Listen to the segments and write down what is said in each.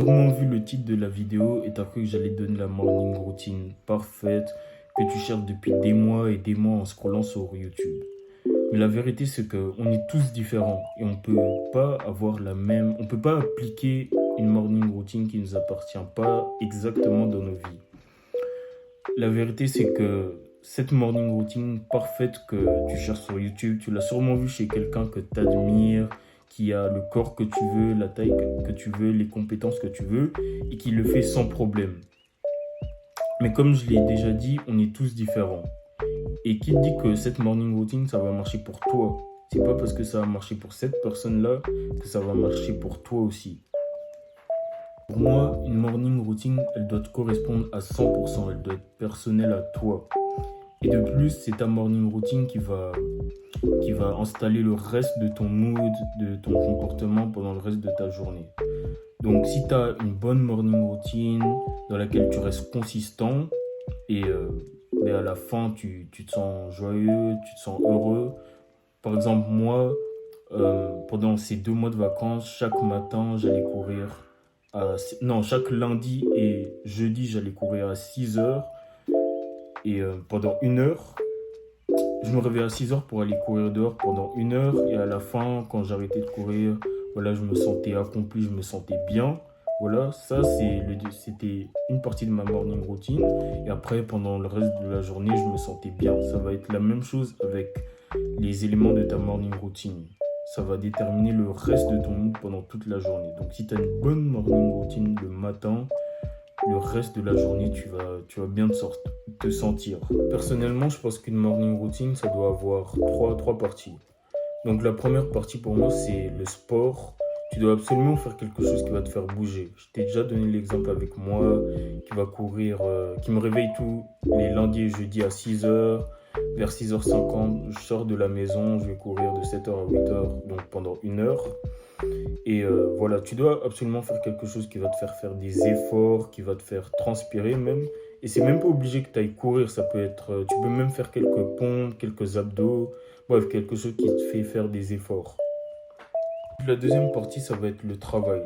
Sûrement vu le titre de la vidéo et t'as cru que j'allais te donner la morning routine parfaite que tu cherches depuis des mois et des mois en scrollant sur YouTube. Mais la vérité, c'est que on est tous différents et on peut pas avoir la même, on peut pas appliquer une morning routine qui nous appartient pas exactement dans nos vies. La vérité, c'est que cette morning routine parfaite que tu cherches sur YouTube, tu l'as sûrement vu chez quelqu'un que tu admires, qui a le corps que tu veux, la taille que tu veux, les compétences que tu veux, et qui le fait sans problème. Mais comme je l'ai déjà dit, on est tous différents. Et qui te dit que cette morning routine, ça va marcher pour toi? C'est pas parce que ça va marcher pour cette personne-là que ça va marcher pour toi aussi. Pour moi, une morning routine, elle doit te correspondre à 100%, elle doit être personnelle à toi. Et de plus, c'est ta morning routine qui va installer le reste de ton mood, de ton comportement pendant le reste de ta journée. Donc si tu as une bonne morning routine dans laquelle tu restes consistant et ben à la fin tu te sens joyeux, tu te sens heureux. Par exemple, moi, pendant ces 2 mois de vacances, chaque matin j'allais courir non, chaque lundi et jeudi j'allais courir à 6 heures et pendant 1 heure. Je me réveillais à 6 heures pour aller courir dehors pendant 1 heure et à la fin, quand j'arrêtais de courir, voilà, je me sentais accompli, je me sentais bien. Voilà, ça c'était une partie de ma morning routine. Et après, pendant le reste de la journée, je me sentais bien. Ça va être la même chose avec les éléments de ta morning routine. Ça va déterminer le reste de ton mood pendant toute la journée. Donc si tu as une bonne morning routine le matin, le reste de la journée, tu vas bien te sentir. Personnellement, je pense qu'une morning routine, ça doit avoir trois parties. Donc la première partie pour moi, c'est le sport. Tu dois absolument faire quelque chose qui va te faire bouger. Je t'ai déjà donné l'exemple avec moi, qui va courir, qui me réveille tous les lundis et jeudis à 6 heures. Vers 6h50, je sors de la maison, je vais courir de 7 heures à 8 heures, donc pendant 1 heure. Et voilà, tu dois absolument faire quelque chose qui va te faire des efforts, qui va te faire transpirer même. Et c'est même pas obligé que tu ailles courir, ça peut être, tu peux même faire quelques pompes, quelques abdos, bref, quelque chose qui te fait faire des efforts. La deuxième partie, ça va être le travail.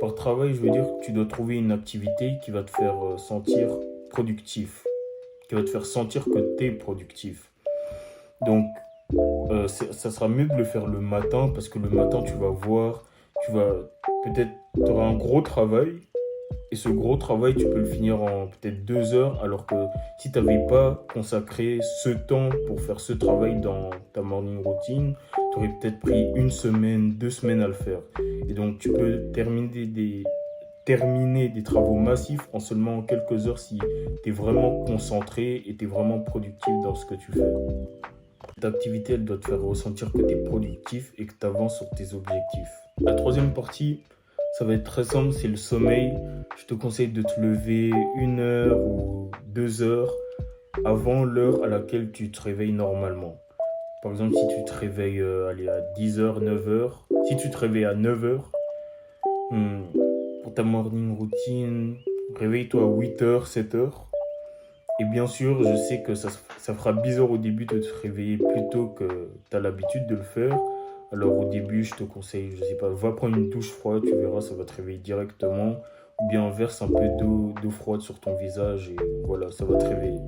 Par travail, je veux dire que tu dois trouver une activité qui va te faire sentir productif, qui va te faire sentir que tu es productif. Donc, ça sera mieux de le faire le matin parce que le matin, tu vas voir, tu vas peut-être, tu auras un gros travail et ce gros travail, tu peux le finir en peut-être 2 heures alors que si tu n'avais pas consacré ce temps pour faire ce travail dans ta morning routine, tu aurais peut-être pris 1 semaine, 2 semaines à le faire. Et donc, tu peux terminer des travaux massifs en seulement quelques heures si tu es vraiment concentré et tu es vraiment productif dans ce que tu fais. Cette activité, elle doit te faire ressentir que tu es productif et que tu avances sur tes objectifs. La troisième partie, ça va être très simple, c'est le sommeil. Je te conseille de te lever 1 heure ou 2 heures avant l'heure à laquelle tu te réveilles normalement. Par exemple, si tu te réveilles allez, à 10 heures, 9 heures, si tu te réveilles à 9 heures, pour ta morning routine, réveille-toi à 8 heures, 7 heures. Et bien sûr, je sais que ça fera bizarre au début de te réveiller plus tôt que tu as l'habitude de le faire. Alors au début, je te conseille, je sais pas, va prendre une douche froide, tu verras, ça va te réveiller directement. Ou bien verse un peu d'eau froide sur ton visage et voilà, ça va te réveiller.